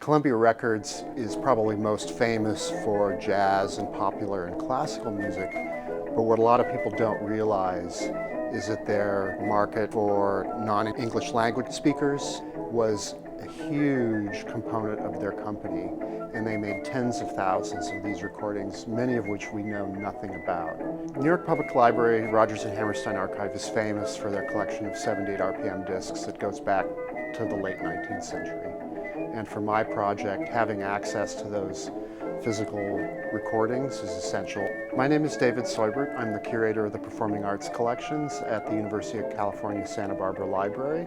Columbia Records is probably most famous for jazz and popular and classical music, but what a lot of people don't realize is that their market for non-English language speakers was a huge component of their company, and they made tens of thousands of these recordings, many of which we know nothing about. New York Public Library Rodgers and Hammerstein Archive is famous for their collection of 78 RPM discs that goes back to the late 19th century. And for my project, having access to those physical recordings is essential. My name is David Seubert. I'm the curator of the Performing Arts Collections at the University of California, Santa Barbara Library.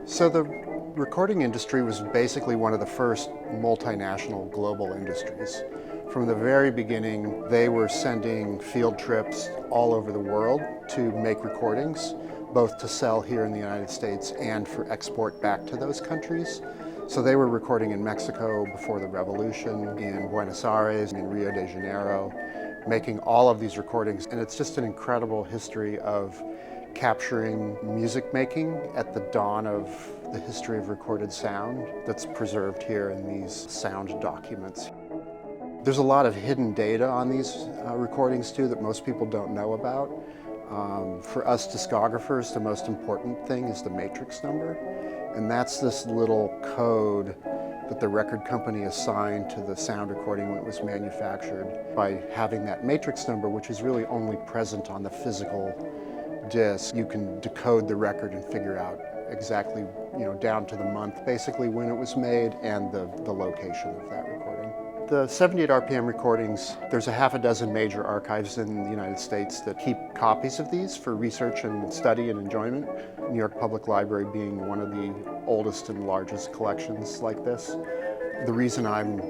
So the recording industry was basically one of the first multinational global industries. From the very beginning, they were sending field trips all over the world to make recordings, both to sell here in the United States and for export back to those countries. So they were recording in Mexico before the revolution, in Buenos Aires, in Rio de Janeiro, making all of these recordings. And it's just an incredible history of capturing music making at the dawn of the history of recorded sound that's preserved here in these sound documents. There's a lot of hidden data on these recordings too that most people don't know about. For us discographers, the most important thing is the matrix number. And that's this little code that the record company assigned to the sound recording when it was manufactured. By having that matrix number, which is really only present on the physical disc, you can decode the record and figure out exactly, down to the month, basically when it was made and the location of that recording. The 78 RPM recordings, there's a half a dozen major archives in the United States that keep copies of these for research and study and enjoyment. New York Public Library being one of the oldest and largest collections like this. The reason I'm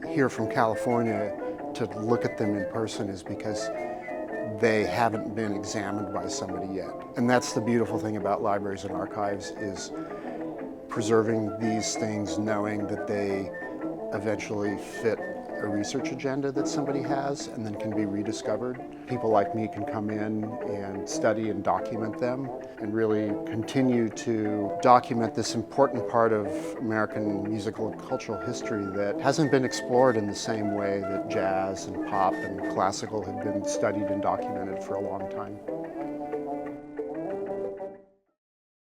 here from California to look at them in person is because they haven't been examined by somebody yet. And that's the beautiful thing about libraries and archives, is preserving these things knowing that they eventually fit a research agenda that somebody has and then can be rediscovered. People like me can come in and study and document them and really continue to document this important part of American musical and cultural history that hasn't been explored in the same way that jazz and pop and classical have been studied and documented for a long time.